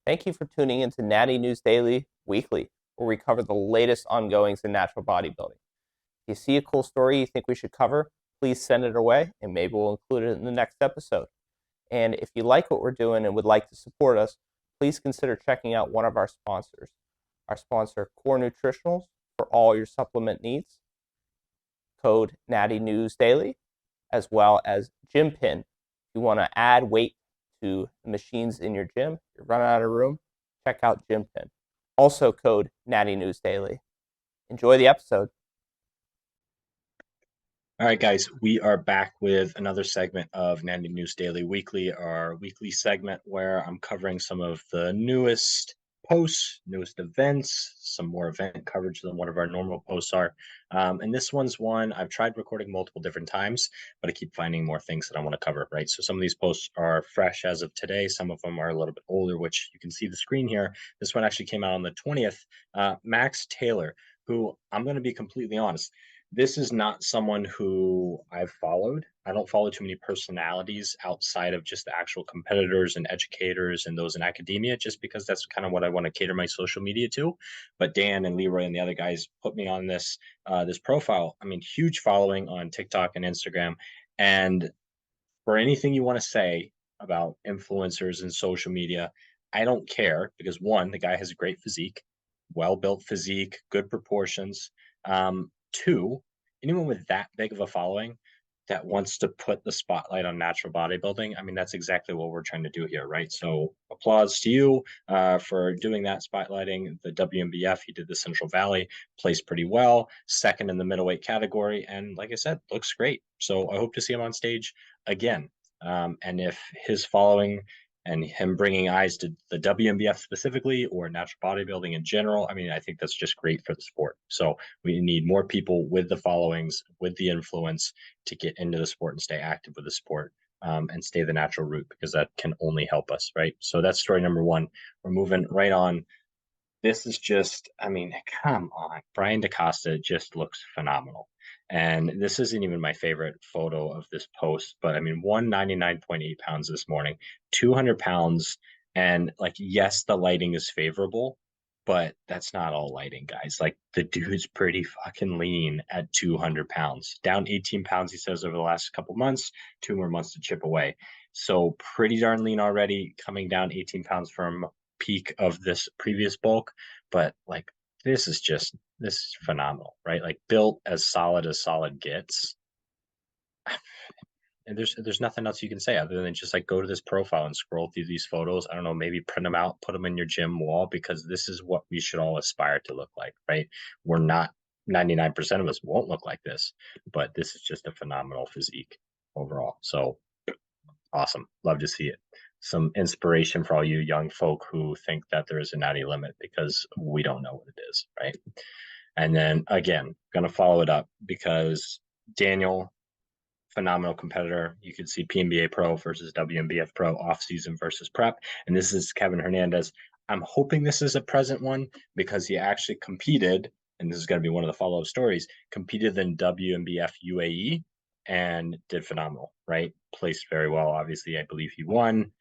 Thank you for tuning in to Natty News Daily Weekly, where we cover the latest ongoings in natural bodybuilding. If you see a cool story you think we should cover, please send it our way, and maybe we'll include it in the next episode. And if you like what we're doing and would like to support us, please consider checking out one of our sponsors. Our sponsor, Core Nutritionals, for all your supplement needs. Code Natty News Daily, as well as Gym Pin. If you want to add weight to the machines in your gym, you're running out of room, check out Gym Pin. Also code Natty News Daily. Enjoy the episode. All right, guys, we are back with another segment of Natty News Daily Weekly, our weekly segment where I'm covering some of the newest posts, newest events, some more event coverage than one of our normal posts are. And this one's one I've tried recording multiple different times, but I keep finding more things that I want to cover, right? So some of these posts are fresh as of today. Some of them are a little bit older, which you can see the screen here. This one actually came out on the 20th. Max Taylor, who I'm going to be completely honest, this is not someone who I've followed. I don't follow too many personalities outside of just the actual competitors and educators and those in academia, just because that's kind of what I want to cater my social media to. But Dan and Leroy and the other guys put me on this profile. I mean, huge following on TikTok and Instagram. And for anything you want to say about influencers and social media, I don't care because one, the guy has a great physique, well built physique, good proportions. Two, anyone with that big of a following that wants to put the spotlight on natural bodybuilding, I mean, that's exactly what we're trying to do here, right? So, applause to you for doing that, spotlighting the WMBF. He did the Central Valley, placed pretty well, second in the middleweight category, and like I said, looks great. So, I hope to see him on stage again. And if his following and him bringing eyes to the WMBF specifically or natural bodybuilding in general, I mean, I think that's just great for the sport. So we need more people with the followings, with the influence to get into the sport and stay active with the sport. And stay the natural route because that can only help us, right? So that's story number one. We're moving right on. This is just, I mean, come on. Brian DaCosta just looks phenomenal. And this isn't even my favorite photo of this post, but I mean, 199.8 pounds this morning, 200 pounds. And like, yes, the lighting is favorable, but that's not all lighting, guys. Like, the dude's pretty fucking lean at 200 pounds, down 18 pounds, he says, over the last couple months, 2 more months to chip away. So, pretty darn lean already, coming down 18 pounds from peak of this previous bulk, but like this is phenomenal, right? Like built as solid gets. And there's nothing else you can say other than just like go to this profile and scroll through these photos. I don't know, maybe print them out, put them in your gym wall because this is what we should all aspire to look like, right? We're not 99% of us won't look like this, but this is just a phenomenal physique overall. So awesome. Love to see it. Some inspiration for all you young folk who think that there is a natty limit because we don't know what it is, right? And then again, gonna follow it up because Daniel, phenomenal competitor. You could see PNBA Pro versus WNBF Pro, off season versus prep. And this is Kevin Hernandez. I'm hoping this is a present one because he actually competed, and this is going to be one of the follow up stories, competed in WNBF UAE and did phenomenal, right? Placed very well. Obviously, I believe he won.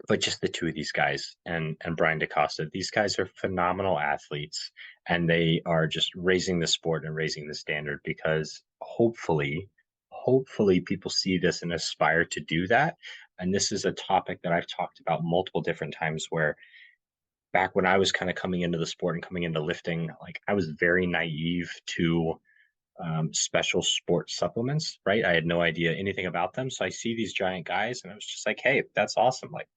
But just the two of these guys and Brian DaCosta, these guys are phenomenal athletes and they are just raising the sport and raising the standard because hopefully people see this and aspire to do that. And this is a topic that I've talked about multiple different times where back when I was kind of coming into the sport and coming into lifting, like I was very naive to special sports supplements, right? I had no idea anything about them. So I see these giant guys and I was just like, hey, that's awesome. Like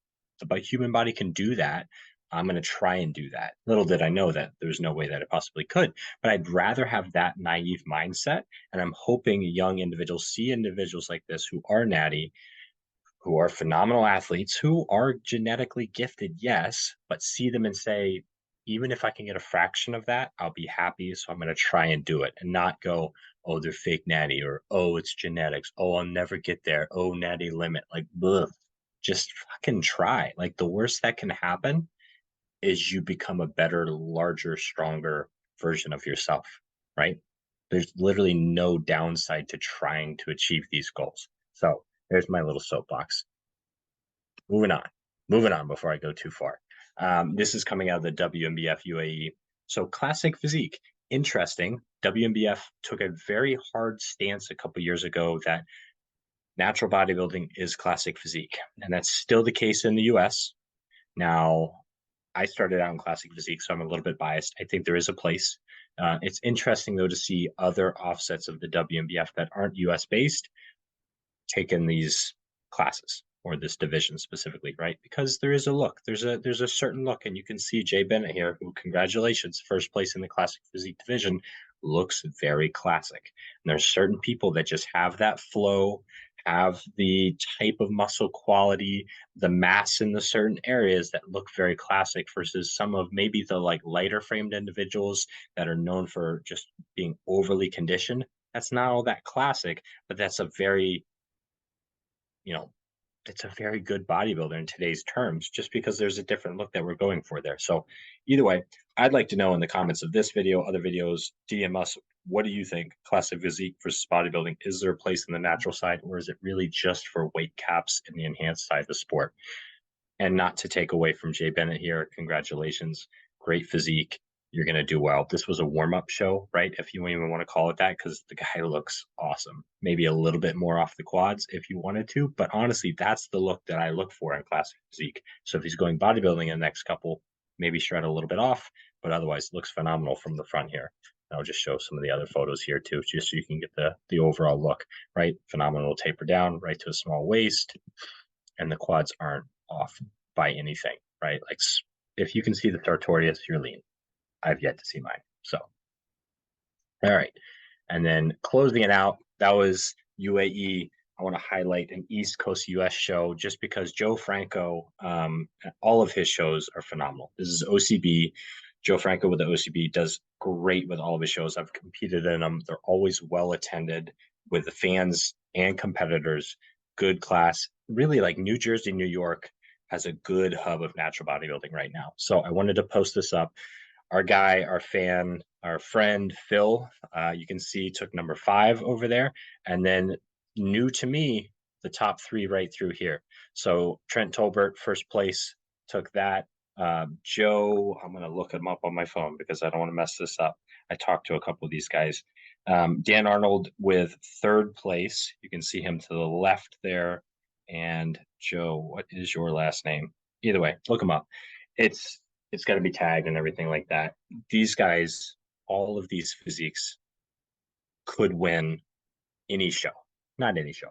the human body can do that. I'm going to try and do that. Little did I know that there's no way that it possibly could, but I'd rather have that naive mindset. And I'm hoping young individuals see individuals like this who are natty, who are phenomenal athletes, who are genetically gifted, yes, but see them and say, even if I can get a fraction of that, I'll be happy. So I'm going to try and do it and not go, oh, they're fake natty or, oh, it's genetics. Oh, I'll never get there. Oh, natty limit. Like, ugh, just fucking try. Like, the worst that can happen is you become a better, larger, stronger version of yourself, right? There's literally no downside to trying to achieve these goals. So there's my little soapbox. Moving on. moving on before I go too far. This is coming out of the WNBF UAE. So classic physique. Interesting. WNBF took a very hard stance a couple years ago that natural bodybuilding is classic physique, and that's still the case in the US. Now, I started out in classic physique, so I'm a little bit biased. I think there is a place. It's interesting, though, to see other offsets of the WNBF that aren't US based taking these classes or this division specifically, right? Because there is a look. There's a certain look, and you can see Jay Bennett here, who congratulations, first place in the classic physique division, looks very classic. And there's certain people that just have that flow, have the type of muscle quality, the mass in the certain areas that look very classic versus some of maybe the like lighter framed individuals that are known for just being overly conditioned. That's not all that classic, but that's a very, you know, it's a very good bodybuilder in today's terms, just because there's a different look that we're going for there. So either way, I'd like to know in the comments of this video, other videos, DM us, what do you think? Classic physique versus bodybuilding, is there a place in the natural side, or is it really just for weight caps in the enhanced side of the sport? And not to take away from Jay Bennett here, congratulations, great physique, you're going to do well. This was a warm-up show, right? If you even want to call it that, because the guy looks awesome. Maybe a little bit more off the quads if you wanted to, but honestly, that's the look that I look for in classic physique. So if he's going bodybuilding in the next couple, maybe shred a little bit off, but otherwise looks phenomenal from the front here. And I'll just show some of the other photos here too, just so you can get the overall look, right? Phenomenal taper down right to a small waist, and the quads aren't off by anything, right? Like if you can see the sartorius, you're lean. I've yet to see mine. So, all right. And then closing it out, that was UAE. I want to highlight an East Coast US show just because Joe Franco, all of his shows are phenomenal. This is OCB. Joe Franco with the OCB does great with all of his shows. I've competed in them. They're always well attended with the fans and competitors. Good class. Really, like New Jersey, New York has a good hub of natural bodybuilding right now. So I wanted to post this up. Our guy, our fan, our friend Phil, you can see took number 5 over there. And then new to me, the top 3 right through here. So Trent Tolbert, first place, took that. Joe, I'm going to look him up on my phone because I don't want to mess this up. I talked to a couple of these guys. Dan Arnold with 3rd place. You can see him to the left there. And Joe, what is your last name? Either way, look him up. It's got to be tagged and everything like that. These guys, all of these physiques could win any show. Not any show.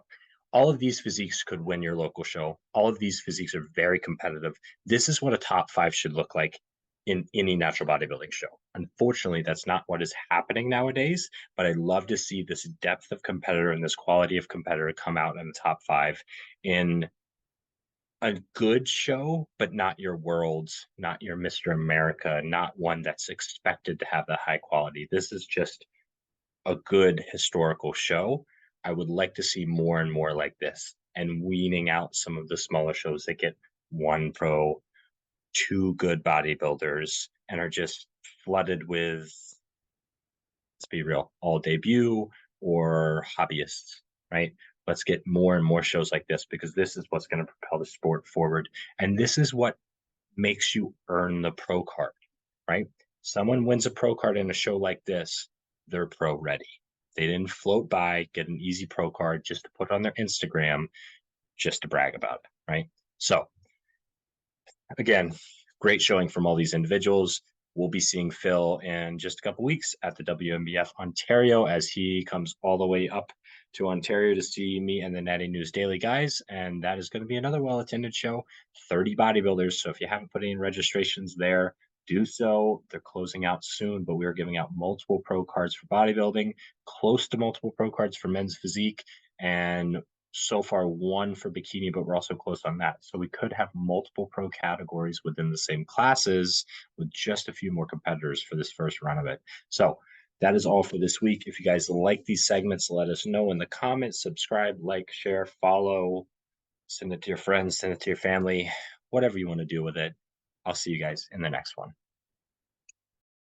All of these physiques could win your local show. All of these physiques are very competitive. This is what a top 5 should look like in any natural bodybuilding show. Unfortunately, that's not what is happening nowadays, but I love to see this depth of competitor and this quality of competitor come out in the top 5 in a good show, but not your Worlds, not your Mr. America, not one that's expected to have the high quality. This is just a good historical show. I would like to see more and more like this, and weaning out some of the smaller shows that get 1 pro, 2 good bodybuilders, and are just flooded with, let's be real, all debut or hobbyists, right? Let's get more and more shows like this, because this is what's going to propel the sport forward. And this is what makes you earn the pro card, right? Someone wins a pro card in a show like this, they're pro ready. They didn't float by, get an easy pro card just to put on their Instagram, just to brag about it, right? So, again, great showing from all these individuals. We'll be seeing Phil in just a couple weeks at the WNBF Ontario as he comes all the way up to Ontario to see me and the Natty News Daily guys. And that is going to be another well-attended show, 30 bodybuilders. So if you haven't put any registrations there, do so. They're closing out soon, but we are giving out multiple pro cards for bodybuilding, close to multiple pro cards for men's physique, and so far 1 for bikini, but we're also close on that. So we could have multiple pro categories within the same classes with just a few more competitors for this first run of it. So that is all for this week. If you guys like these segments, let us know in the comments. Subscribe, like, share, follow, send it to your friends, send it to your family, whatever you want to do with it. I'll see you guys in the next one.